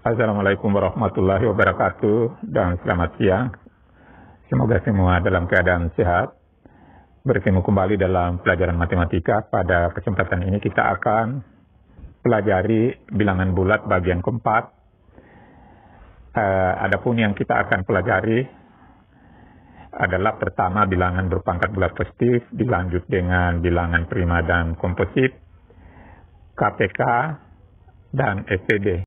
Assalamualaikum warahmatullahi wabarakatuh dan selamat siang. Semoga semua dalam keadaan sehat. Bertemu kembali dalam pelajaran matematika. Pada kesempatan ini kita akan pelajari bilangan bulat bagian keempat. Adapun yang kita akan pelajari adalah pertama bilangan berpangkat bulat positif, dilanjut dengan bilangan prima dan komposit, KPK, dan STD.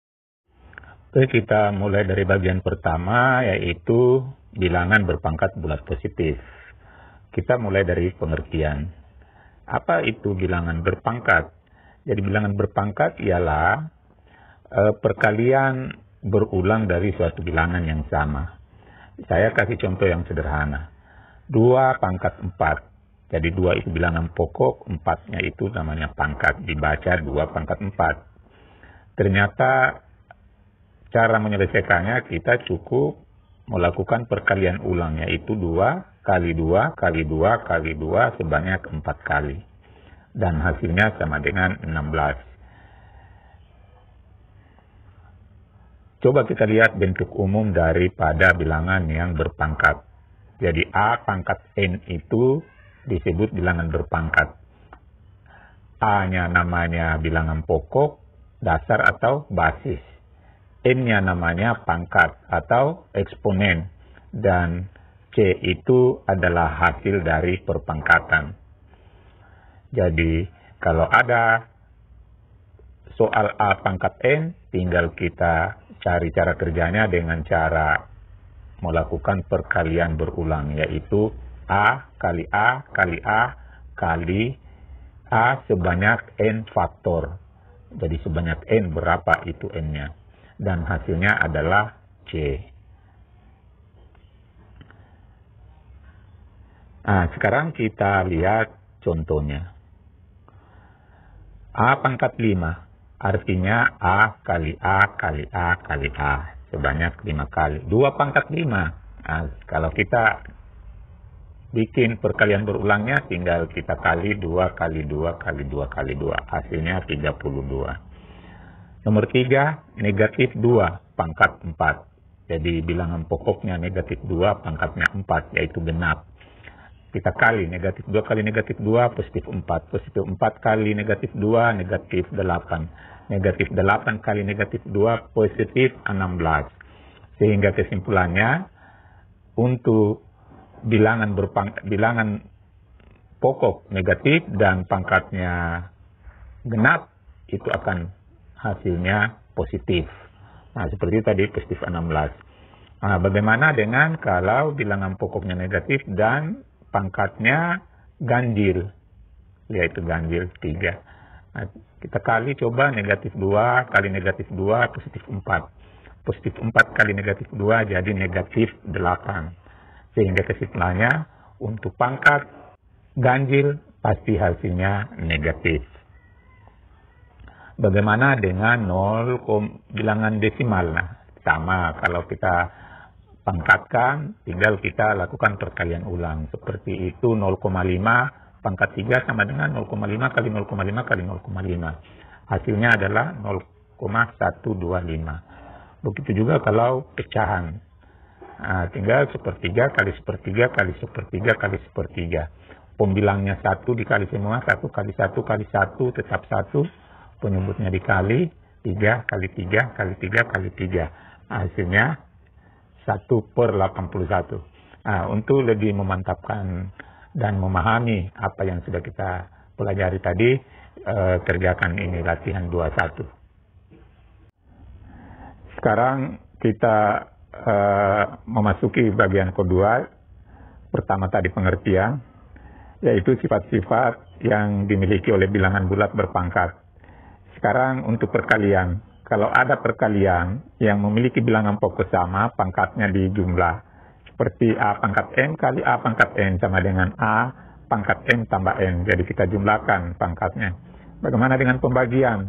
Oke, kita mulai dari bagian pertama, yaitu bilangan berpangkat bulat positif. Kita mulai dari pengertian. Apa itu bilangan berpangkat? Jadi bilangan berpangkat ialah perkalian berulang dari suatu bilangan yang sama. Saya kasih contoh yang sederhana. 2 pangkat 4. Jadi 2 itu bilangan pokok, 4-nya itu namanya pangkat. Dibaca 2 pangkat 4. Ternyata cara menyelesaikannya kita cukup melakukan perkalian ulang, yaitu 2 kali 2 kali 2 kali 2 sebanyak 4 kali. Dan hasilnya sama dengan 16. Coba kita lihat bentuk umum daripada bilangan yang berpangkat. Jadi A pangkat N itu disebut bilangan berpangkat. A-nya namanya bilangan pokok, dasar atau basis. N-nya namanya pangkat atau eksponen, dan C itu adalah hasil dari perpangkatan. Jadi, kalau ada soal A pangkat N, tinggal kita cari cara kerjanya dengan cara melakukan perkalian berulang, yaitu A kali A kali A kali A sebanyak N faktor. Jadi sebanyak N berapa itu N-nya. Dan hasilnya adalah C. Nah, sekarang kita lihat contohnya. A pangkat 5. Artinya A kali A kali A kali A. Sebanyak 5 kali. 2 pangkat 5. Nah, kalau kita bikin perkalian berulangnya, tinggal kita kali 2 kali 2 kali 2 kali 2. Hasilnya 32. Nomor 3, negatif 2 pangkat 4. Jadi bilangan pokoknya negatif 2, pangkatnya 4, yaitu genap. Kita kali negatif 2 kali negatif 2, positif 4. Positif 4 kali negatif 2, negatif 8. Negatif 8 kali negatif 2, positif 16. Sehingga kesimpulannya, untuk bilangan pokok negatif dan pangkatnya genap, itu akan hasilnya positif. Nah, seperti tadi positif 16. Nah, bagaimana dengan kalau bilangan pokoknya negatif dan pangkatnya ganjil, yaitu ganjil 3. Nah, kita kali coba negatif 2 kali negatif 2, positif 4. Positif 4 kali negatif 2 jadi negatif 8. Sehingga kesimpulannya untuk pangkat ganjil pasti hasilnya negatif. Bagaimana dengan bilangan desimal? Nah, sama, kalau kita pangkatkan, tinggal kita lakukan perkalian ulang. Seperti itu, 0,5 pangkat 3 sama dengan 0,5 kali 0,5 kali 0,5. Hasilnya adalah 0,125. Begitu juga kalau pecahan. Nah, tinggal sepertiga kali sepertiga kali sepertiga kali sepertiga. Pembilangnya 1 dikali semua, 1 kali 1 kali 1 tetap 1. Penyebutnya dikali 3 kali 3 kali 3 kali 3. Hasilnya 1/81. Nah, untuk lebih memantapkan dan memahami apa yang sudah kita pelajari tadi, kerjakan ini latihan 21. Sekarang kita memasuki bagian kedua. Pertama tadi pengertian, yaitu sifat-sifat yang dimiliki oleh bilangan bulat berpangkat. Sekarang untuk perkalian. Kalau ada perkalian yang memiliki bilangan pokok sama, pangkatnya dijumlah. Seperti A pangkat N kali A pangkat N sama dengan A pangkat N tambah N. Jadi kita jumlahkan pangkatnya. Bagaimana dengan pembagian?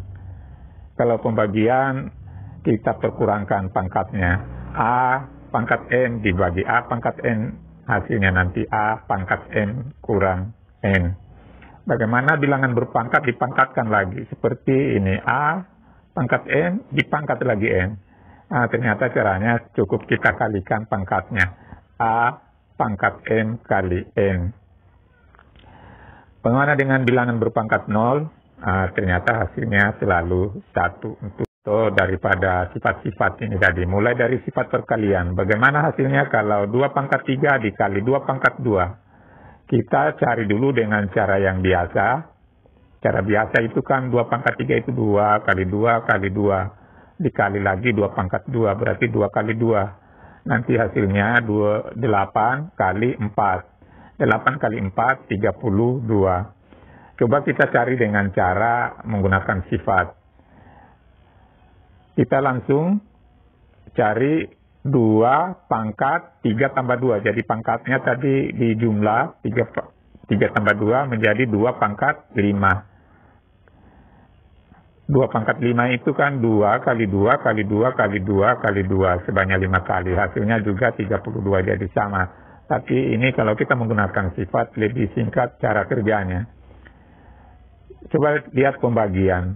Kalau pembagian, kita perkurangkan pangkatnya. A pangkat N dibagi A pangkat N. Hasilnya nanti A pangkat N kurang N. Bagaimana bilangan berpangkat dipangkatkan lagi. Seperti ini, A pangkat N dipangkat lagi N. Ternyata caranya cukup kita kalikan pangkatnya. A pangkat N kali N. Bagaimana dengan bilangan berpangkat 0? Ternyata hasilnya selalu 1 untuk daripada sifat-sifat ini tadi. Mulai dari sifat perkalian. Bagaimana hasilnya kalau 2 pangkat 3 dikali 2 pangkat 2? Kita cari dulu dengan cara yang biasa. Cara biasa itu kan 2 pangkat 3 itu 2 kali 2 kali 2. Dikali lagi 2 pangkat 2 berarti 2 kali 2. Nanti hasilnya 8 kali 4. 8 kali 4, 32. Coba kita cari dengan cara menggunakan sifat. Kita langsung cari 2 pangkat 3 tambah 2. Jadi pangkatnya tadi di jumlah 3 tambah 2 menjadi 2 pangkat 5. 2 pangkat 5 itu kan 2 kali 2 kali 2 kali 2 kali 2 sebanyak 5 kali. Hasilnya juga 32 jadi sama. Tapi ini kalau kita menggunakan sifat lebih singkat cara kerjanya. Coba lihat pembagian.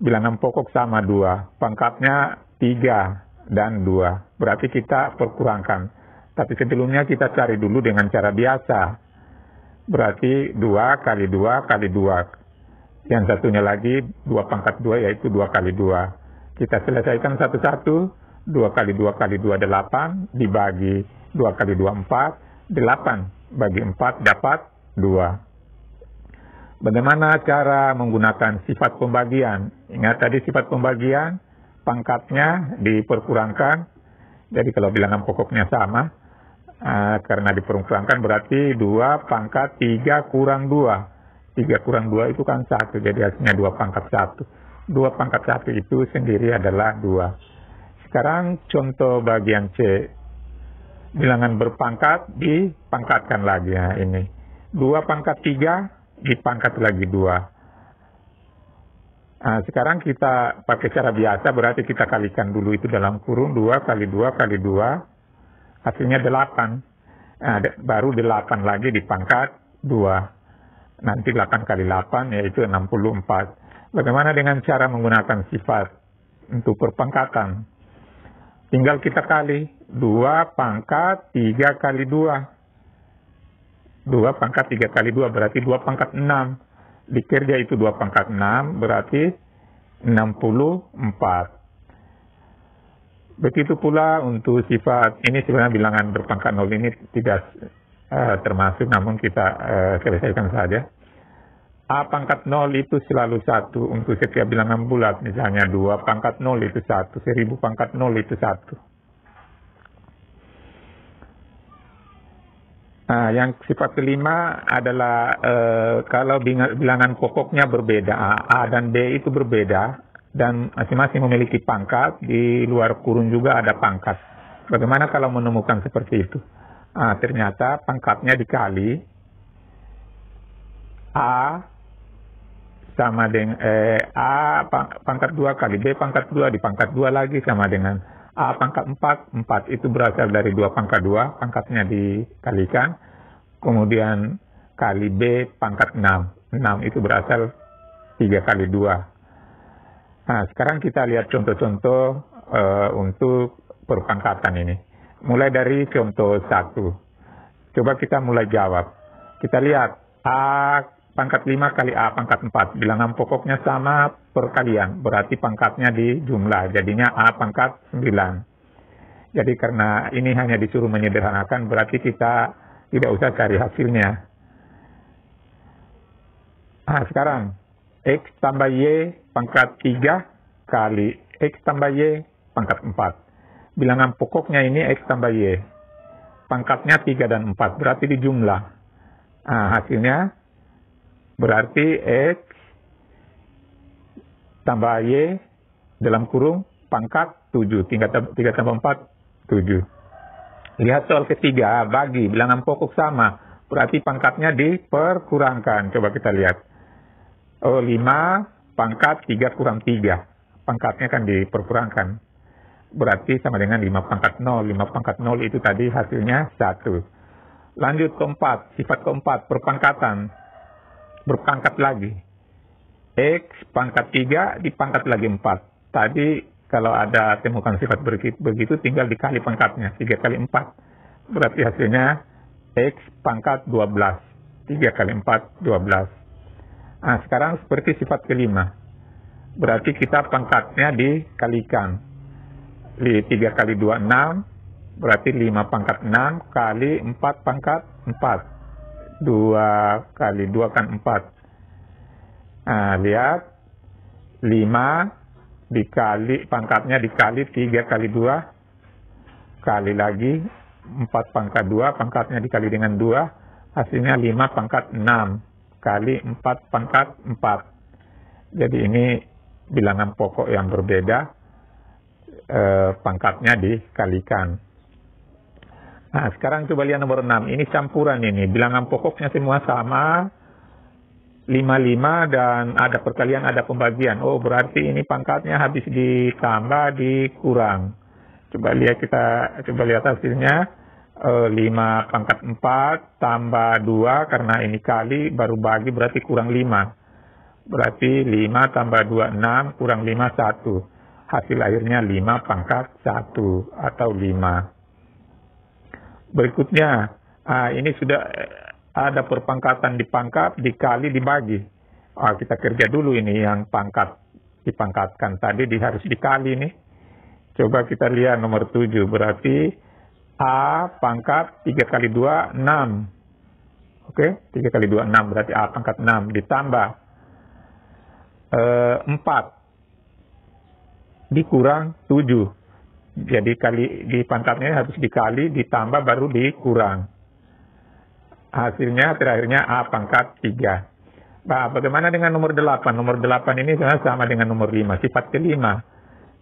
Bilangan pokok sama 2. Pangkatnya 3 dan 2. Berarti kita perkurangkan. Tapi sebelumnya kita cari dulu dengan cara biasa. Berarti 2 kali 2 kali 2. Yang satunya lagi 2 pangkat 2 yaitu 2 kali 2. Kita selesaikan satu-satu. 2 kali 2 kali 2 8. Dibagi 2 kali 2 4. 8 bagi 4 dapat 2. Bagaimana cara menggunakan sifat pembagian? Ingat tadi sifat pembagian, pangkatnya diperkurangkan. Jadi kalau bilangan pokoknya sama, karena diperkurangkan berarti 2 pangkat 3 kurang 2. 3 kurang 2 itu kan 1, jadi hasilnya 2 pangkat 1. 2 pangkat 1 itu sendiri adalah 2. Sekarang contoh bagian C. Bilangan berpangkat dipangkatkan lagi. Nah, ini. 2 pangkat 3 dipangkat lagi 2. Sekarang kita pakai cara biasa, berarti kita kalikan dulu itu dalam kurung 2 kali 2 kali 2, hasilnya 8. Baru 8 lagi dipangkat 2. Nanti 8 kali 8 yaitu 64. Bagaimana dengan cara menggunakan sifat untuk perpangkatan? Tinggal kita kali 2 pangkat 3 kali 2. 2 pangkat 3 kali 2 berarti 2 pangkat 6. Dikerja itu 2 pangkat 6 berarti 64. Begitu pula untuk sifat, ini sebenarnya bilangan berpangkat 0 ini tidak termasuk, namun kita selesaikan saja. A pangkat 0 itu selalu 1 untuk setiap bilangan bulat. Misalnya 2 pangkat 0 itu 1, 1000 pangkat 0 itu 1. Yang sifat kelima adalah kalau bilangan pokoknya berbeda, A dan B itu berbeda, dan masing-masing memiliki pangkat, di luar kurung juga ada pangkat. Bagaimana kalau menemukan seperti itu? Ternyata pangkatnya dikali A sama dengan A pangkat 2 kali B pangkat 2 dipangkat 2 lagi sama dengan A pangkat 4, 4 itu berasal dari 2 pangkat 2, pangkatnya dikalikan, kemudian kali B pangkat 6, 6 itu berasal 3 kali 2. Sekarang kita lihat contoh-contoh untuk perpangkatan ini. Mulai dari contoh 1. Coba kita mulai jawab. Kita lihat A pangkat 5 kali A pangkat 4. Bilangan pokoknya sama perkalian. Berarti pangkatnya di jumlah. Jadinya A pangkat 9. Jadi karena ini hanya disuruh menyederhanakan, berarti kita tidak usah cari hasilnya. Sekarang X tambah Y pangkat 3 kali X tambah Y pangkat 4. Bilangan pokoknya ini X tambah Y. Pangkatnya 3 dan 4. Berarti di jumlah. Hasilnya berarti X tambah Y dalam kurung pangkat 7. 3 tambah 4, 7. Lihat soal ketiga, bagi bilangan pokok sama. Berarti pangkatnya diperkurangkan. Coba kita lihat. 5 pangkat 3 kurang 3. Pangkatnya kan diperkurangkan. Berarti sama dengan 5 pangkat 0. 5 pangkat 0 itu tadi hasilnya 1. Lanjut keempat, sifat keempat, perpangkatan. Berpangkat lagi. X pangkat 3 dipangkat lagi 4. Tadi Kalau ada temukan sifat begitu tinggal dikali pangkatnya. 3 kali 4. Berarti hasilnya X pangkat 12. 3 kali 4, 12. Nah, sekarang seperti sifat kelima. Berarti kita pangkatnya dikalikan. 3 kali 2, 6. Berarti 5 pangkat 6 kali 4 pangkat 4. 2 kali 2 kan 4. Nah, lihat. 5 dikali, pangkatnya dikali 3 kali 2. Kali lagi 4 pangkat 2, pangkatnya dikali dengan 2. Hasilnya 5 pangkat 6 kali 4 pangkat 4. Jadi ini bilangan pokok yang berbeda. Pangkatnya dikalikan. Nah, sekarang coba lihat nomor 6. Ini campuran ini. Bilangan pokoknya semua sama. 5 dan ada perkalian, ada pembagian. Oh, berarti ini pangkatnya habis ditambah, dikurang. Coba lihat hasilnya. 5 pangkat 4 tambah 2. Karena ini kali, baru bagi berarti kurang 5. Berarti 5 tambah 2, 6. Kurang 5, 1. Hasil akhirnya 5 pangkat 1 atau 5. Berikutnya, ini sudah ada perpangkatan dipangkat, dikali, dibagi. Kita kerja dulu ini yang pangkat dipangkatkan tadi harus dikali nih. Coba kita lihat nomor 7. Berarti A pangkat 3 kali 2, 6. Oke, 3 kali 2, 6. Berarti A pangkat 6 ditambah 4 dikurang 7. Jadi di pangkatnya harus dikali, ditambah, baru dikurang. Hasilnya terakhirnya A pangkat 3. Nah, bagaimana dengan nomor 8? Nomor 8 ini sama dengan nomor 5. Sifat kelima.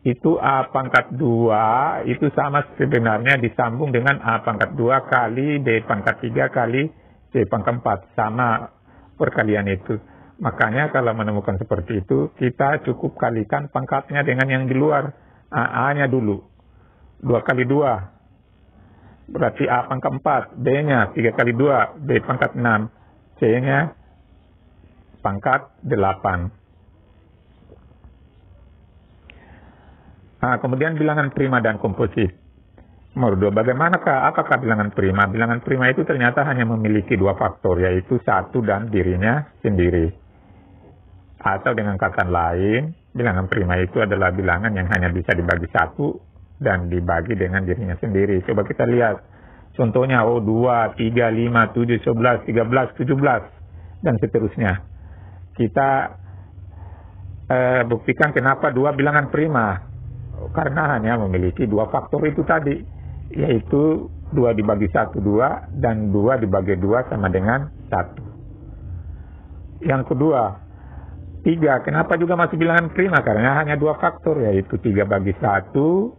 Itu A pangkat 2, itu sama sebenarnya disambung dengan A pangkat 2 kali B pangkat 3 kali C pangkat 4. Sama perkalian itu. Makanya kalau menemukan seperti itu, kita cukup kalikan pangkatnya dengan yang di luar. A-nya dulu. 2 kali 2. Berarti A pangkat 4. B-nya 3 kali 2. B pangkat 6. C-nya pangkat 8. Nah, kemudian bilangan prima dan komposit. Nomor 2. Apakah bilangan prima? Bilangan prima itu ternyata hanya memiliki 2 faktor, yaitu 1 dan dirinya sendiri. Atau dengan kata lain, bilangan prima itu adalah bilangan yang hanya bisa dibagi 1 dan dibagi dengan dirinya sendiri. Coba kita lihat. Contohnya, 2, 3, 5, 7, 11, 13, 17, dan seterusnya. Kita buktikan kenapa 2 bilangan prima. Karena hanya memiliki 2 faktor itu tadi. Yaitu 2 dibagi 1, 2, dan 2 dibagi 2 sama dengan 1. Yang kedua, 3. Kenapa juga masih bilangan prima? Karena hanya 2 faktor, yaitu 3 bagi 1,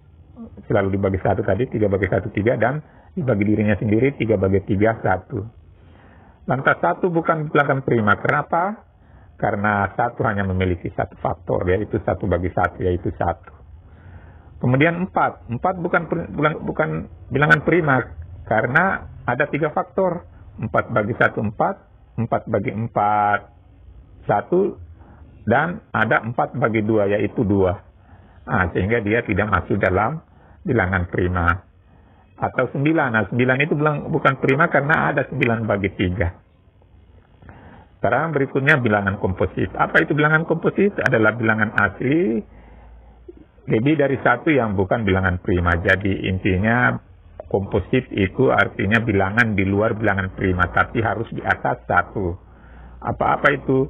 selalu dibagi 1 tadi, 3 bagi 1, 3, dan dibagi dirinya sendiri, 3 bagi 3, 1. Lantas 1 bukan bilangan prima. Kenapa? Karena 1 hanya memiliki 1 faktor, yaitu 1 bagi 1, yaitu 1. Kemudian 4. 4 bukan bilangan prima, karena ada 3 faktor. 4 bagi 1, 4, 4 bagi 4, 1, dan ada 4 bagi 2, yaitu 2. Sehingga dia tidak masuk dalam bilangan prima. Atau 9. Nah, 9 itu bukan prima karena ada 9 bagi 3. Sekarang berikutnya bilangan komposit. Apa itu bilangan komposit? Adalah bilangan asli lebih dari 1 yang bukan bilangan prima. Jadi intinya komposit itu artinya bilangan di luar bilangan prima, tapi harus di atas 1. Apa-apa itu?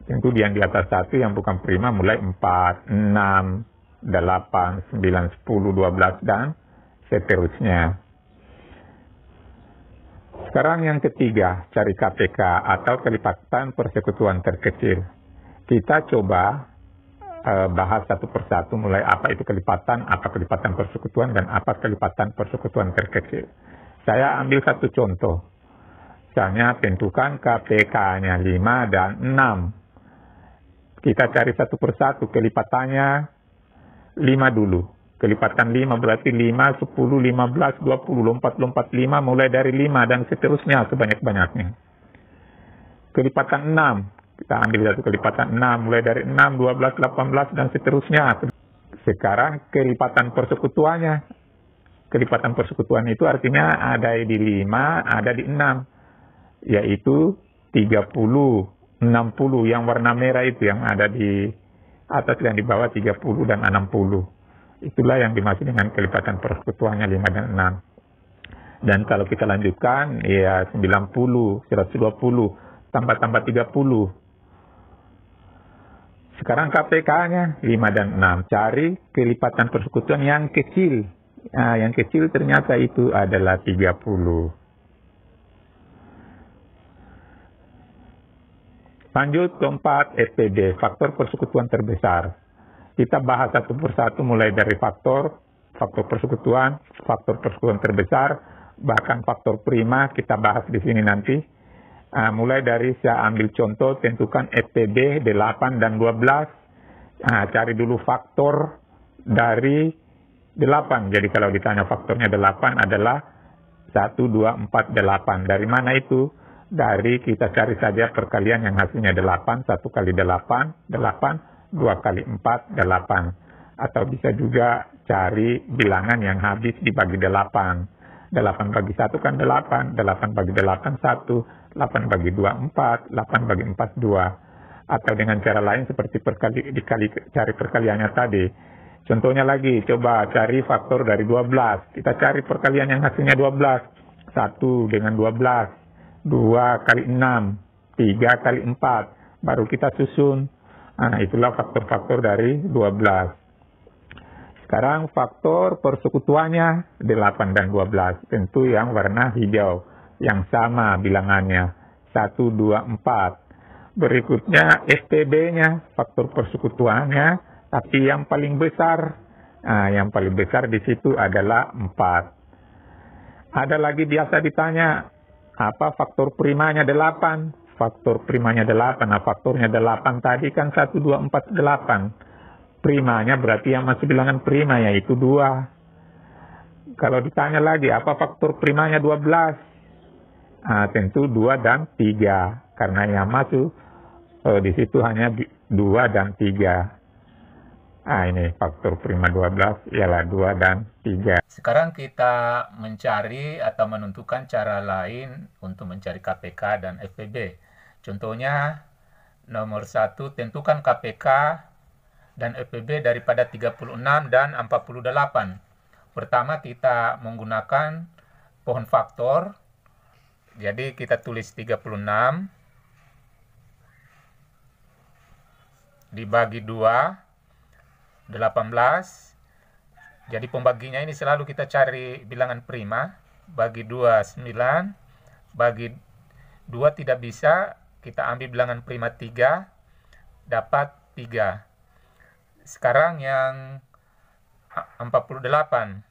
Tentu yang di atas 1 yang bukan prima mulai 4, 6, 8, 9, 10, 12, dan seterusnya. Sekarang yang ketiga, cari KPK atau kelipatan persekutuan terkecil. Kita coba bahas satu persatu mulai apa itu kelipatan, apa kelipatan persekutuan, dan apa kelipatan persekutuan terkecil. Saya ambil satu contoh. Misalnya tentukan KPK-nya 5 dan 6. Kita cari satu persatu, kelipatannya 5 dulu. Kelipatan 5 berarti 5, 10, 15, 20, lompat 5, mulai dari 5 dan seterusnya sebanyak-banyaknya. Kelipatan 6, kita ambil satu kelipatan 6, mulai dari 6, 12, 18, dan seterusnya. Sekarang kelipatan persekutuannya. Kelipatan persekutuan itu artinya ada di 5, ada di 6. Yaitu 30, 60. Yang warna merah itu yang ada di atas dan di bawah 30 dan 60. Itulah yang dimaksud dengan kelipatan persekutuannya 5 dan 6. Dan kalau kita lanjutkan, ya 90, 120, tambah 30. Sekarang KPK-nya 5 dan 6. Cari kelipatan persekutuan yang kecil. Nah, yang kecil ternyata itu adalah 30. Lanjut keempat, FPB, faktor persekutuan terbesar. Kita bahas satu persatu mulai dari faktor persekutuan terbesar, bahkan faktor prima kita bahas di sini nanti. Mulai dari saya ambil contoh, tentukan FPB 8 dan 12. Cari dulu faktor dari 8. Jadi kalau ditanya faktornya 8 adalah 1, 2, 4, 8. Dari mana itu? Dari kita cari saja perkalian yang hasilnya 8, 1 kali 8, 8, 2 kali 4, 8. Atau bisa juga cari bilangan yang habis dibagi 8. 8 bagi 1 kan 8, 8 bagi 8, 1, 8 bagi 2, 4, 8 bagi 4, 2. Atau dengan cara lain seperti cari perkaliannya tadi. Contohnya lagi, coba cari faktor dari 12. Kita cari perkalian yang hasilnya 12. 1 dengan 12, 2 kali 6, 3 kali 4. Baru kita susun. Itulah faktor-faktor dari 12. Sekarang faktor persekutuannya 8 dan 12. Tentu yang warna hijau. Yang sama bilangannya. 1, 2, 4. Berikutnya FPB-nya. Faktor persekutuannya. Tapi yang paling besar. Yang paling besar di situ adalah 4. Ada lagi biasa ditanya. Apa faktor primanya 8? Faktor primanya 8. Nah, faktornya 8 tadi kan 1, 2, 4, 8. Primanya berarti yang masuk bilangan prima yaitu 2. Kalau ditanya lagi apa faktor primanya 12? Tentu 2 dan 3. Karena yang masuk di situ hanya 2 dan 3. Ini faktor prima 12 ialah 2 dan 3. Sekarang kita mencari atau menentukan cara lain untuk mencari KPK dan FPB. Contohnya nomor 1, tentukan KPK dan FPB daripada 36 dan 48. Pertama kita menggunakan pohon faktor. Jadi kita tulis 36 dibagi 2, 18. Jadi pembaginya ini selalu kita cari bilangan prima. Bagi 2, 9. Bagi 2 tidak bisa, kita ambil bilangan prima 3, dapat 3. Sekarang yang 48.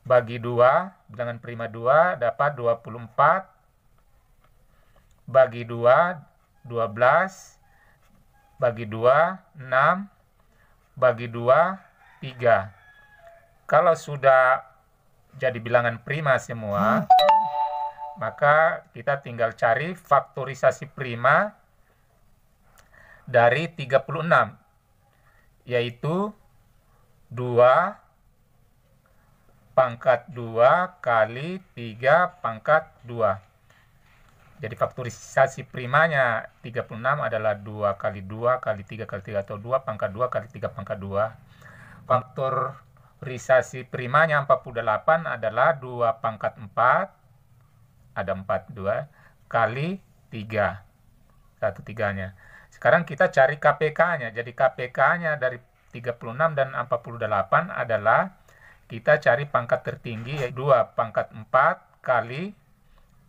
Bagi 2, bilangan prima 2, dapat 24. Bagi 2, 12. Bagi 2, 6. Bagi 2, 3. Kalau sudah jadi bilangan prima semua, maka kita tinggal cari faktorisasi prima dari 36, yaitu 2 pangkat 2 kali 3 pangkat 2. Jadi faktorisasi primanya 36 adalah 2 kali 2 kali 3 kali 3 atau 2 pangkat 2 kali 3 pangkat 2. Faktorisasi primanya 48 adalah 2 pangkat 4, ada 4, 2, kali 3, 1 3-nya. Sekarang kita cari KPK-nya. Jadi KPK-nya dari 36 dan 48 adalah kita cari pangkat tertinggi, yaitu 2 pangkat 4 kali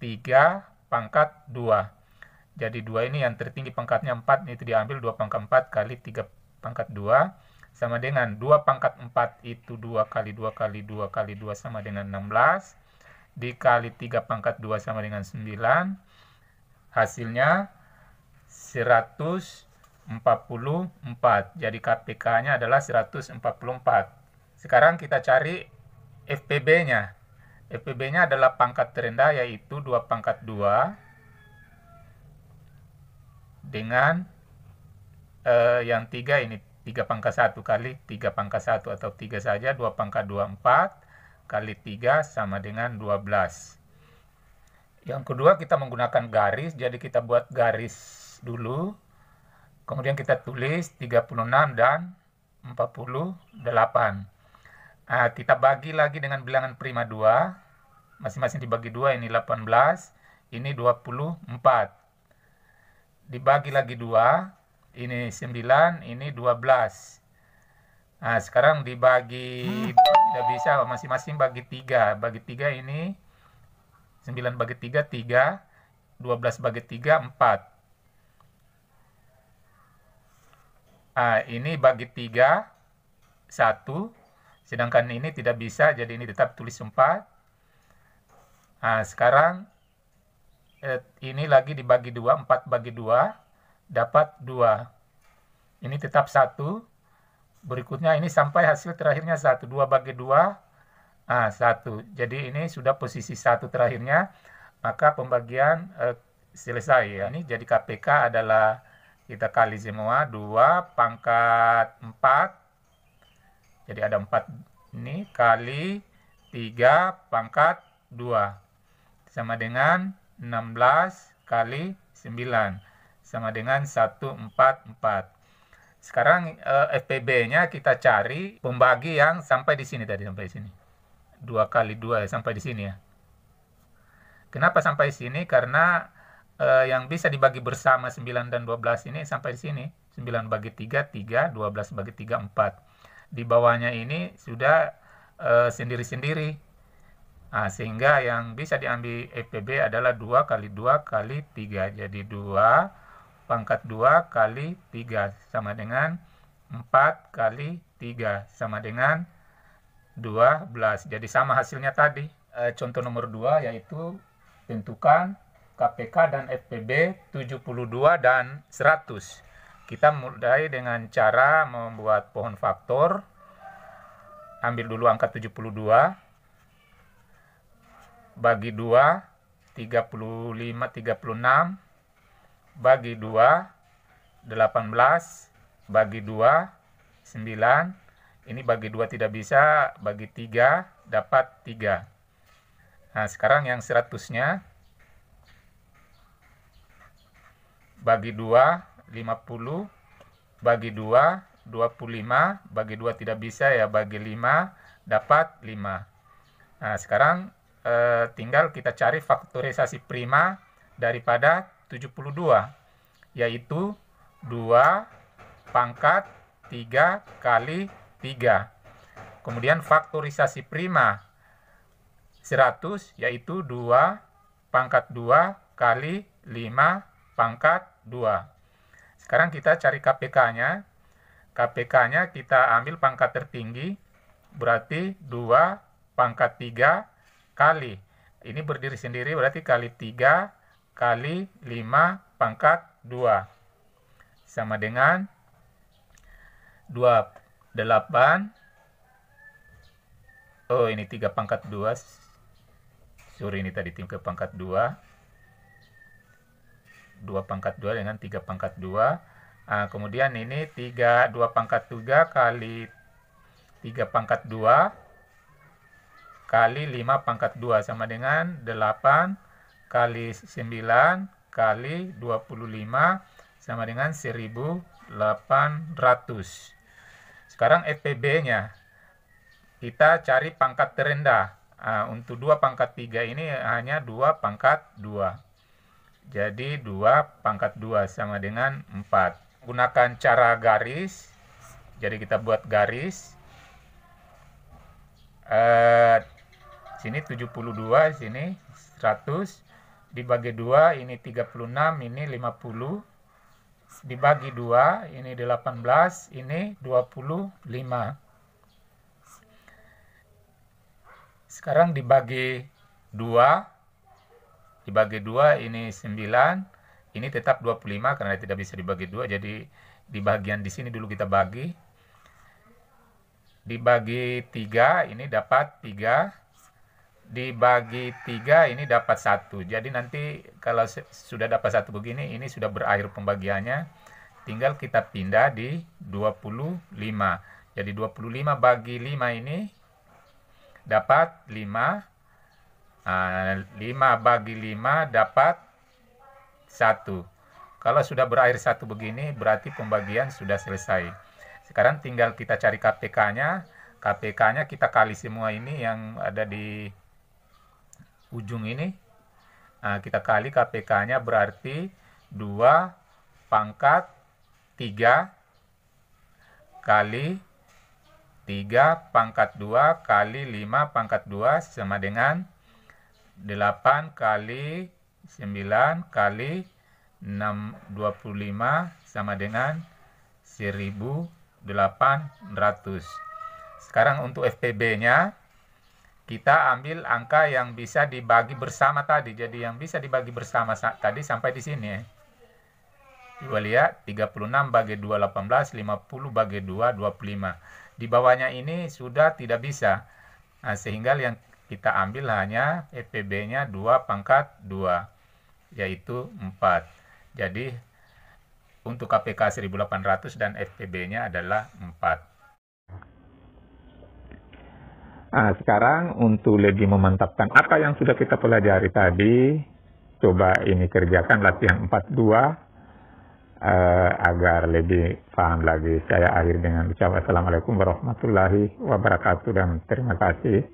3 pangkat 2. Jadi 2 ini yang tertinggi pangkatnya 4, itu diambil 2 pangkat 4 kali 3 pangkat 2. Sama dengan 2 pangkat 4 itu 2 kali 2 kali 2 kali 2 sama dengan 16. Dikali 3 pangkat 2 sama dengan 9. Hasilnya 144. Jadi KPK-nya adalah 144. Sekarang kita cari FPB-nya. FPB-nya adalah pangkat terendah, yaitu 2 pangkat 2 dengan yang 3 ini 3 pangkat 1 kali 3 pangkat 1 atau 3 saja, 2 pangkat 2, 4 kali 3 sama dengan 12. Yang kedua kita menggunakan garis, jadi kita buat garis dulu. Kemudian kita tulis 36 dan 48. Kita bagi lagi dengan bilangan prima 2. Masing-masing dibagi 2, ini 18, ini 24. Dibagi lagi 2, ini 9, ini 12. Sekarang dibagi 2 tidak bisa, masing-masing bagi 3. Bagi 3 ini 9 bagi 3, 3. 12 bagi 3, 4. Ini bagi 3, 1. Sedangkan ini tidak bisa, jadi ini tetap tulis 4. Sekarang ini lagi dibagi 2, 4 bagi 2, dapat 2. Ini tetap 1. Berikutnya ini sampai hasil terakhirnya 1. 2 bagi 2, 1. Jadi ini sudah posisi 1 terakhirnya, maka pembagian selesai ya. Ini jadi KPK adalah, kita kali semua, 2 pangkat 4. Jadi ada 4 ini kali 3 pangkat 2. Sama dengan 16 kali 9. Sama dengan 144. Sekarang FPB-nya kita cari pembagi yang sampai di sini tadi, sampai sini. 2 kali 2 sampai di sini ya. Kenapa sampai sini? Karena yang bisa dibagi bersama 9 dan 12 ini sampai di sini. 9 bagi 3, 3. 12 bagi 3, 4. Di bawahnya ini sudah sendiri-sendiri. Sehingga yang bisa diambil FPB adalah 2 kali 2 kali 3. Jadi 2 pangkat 2 kali 3 sama dengan 4 kali 3 sama dengan 12. Jadi sama hasilnya tadi. Contoh nomor 2 yaitu tentukan KPK dan FPB 72 dan 100. Kita mulai dengan cara membuat pohon faktor. Ambil dulu angka 72. Bagi 2, 35, 36. Bagi 2, 18. Bagi 2, 9. Ini bagi 2 tidak bisa, bagi 3 dapat 3. Sekarang yang 100-nya. Bagi 2, 50. Bagi 2, 25. Bagi 2 tidak bisa ya, bagi 5 dapat 5. Sekarang tinggal kita cari faktorisasi prima daripada 72, yaitu 2 pangkat 3 kali 3. Kemudian faktorisasi prima 100, yaitu 2 pangkat 2 kali 5 pangkat 2. Sekarang kita cari KPK-nya. KPK-nya kita ambil pangkat tertinggi, berarti 2 pangkat 3 kali. Ini berdiri sendiri, berarti kali 3 kali 5 pangkat 2. Sama dengan 28. Oh, ini 3 pangkat 2. Sorry, ini tadi 3 pangkat 2. 2 pangkat 2 dengan 3 pangkat 2. Kemudian ini 2 pangkat 3 kali 3 pangkat 2 kali 5 pangkat 2 sama dengan 8 kali 9 kali 25 sama dengan 1800. Sekarang FPB-nya. Kita cari pangkat terendah. Untuk 2 pangkat 3 ini hanya 2 pangkat 2. Jadi 2 pangkat 2 sama dengan 4. Gunakan cara garis. Jadi kita buat garis. Sini 72, sini 100. Dibagi 2, ini 36, ini 50. Dibagi 2, ini 18, ini 25. Sekarang dibagi 2. Dibagi 2, ini 9. Ini tetap 25 karena tidak bisa dibagi 2. Jadi di bagian di sini dulu kita bagi. Dibagi 3, ini dapat 3. Dibagi 3, ini dapat 1. Jadi nanti kalau sudah dapat 1 begini, ini sudah berakhir pembagiannya. tinggal kita pindah di 25. Jadi 25 bagi 5 ini dapat 5. 5 bagi 5 dapat 1. Kalau sudah berakhir 1 begini, berarti pembagian sudah selesai. Sekarang tinggal kita cari KPK-nya. KPK-nya kita kali semua ini yang ada di ujung ini. Kita kali KPK-nya berarti 2 pangkat 3 kali 3 pangkat 2 kali 5 pangkat 2 sama dengan 8 kali 9 kali 625 sama dengan 1.800. Sekarang untuk FPB-nya, kita ambil angka yang bisa dibagi bersama tadi. Jadi yang bisa dibagi bersama tadi sampai di sini. Coba lihat, 36 bagi 2, 18, 50 bagi 2, 25. Di bawahnya ini sudah tidak bisa. Sehingga yang kita ambil hanya FPB-nya 2 pangkat 2, yaitu 4. Jadi, untuk KPK 1800 dan FPB-nya adalah 4. Sekarang untuk lebih memantapkan apa yang sudah kita pelajari tadi, coba ini kerjakan latihan 42 agar lebih paham lagi. Saya akhir dengan ucapan Assalamualaikum warahmatullahi wabarakatuh dan terima kasih.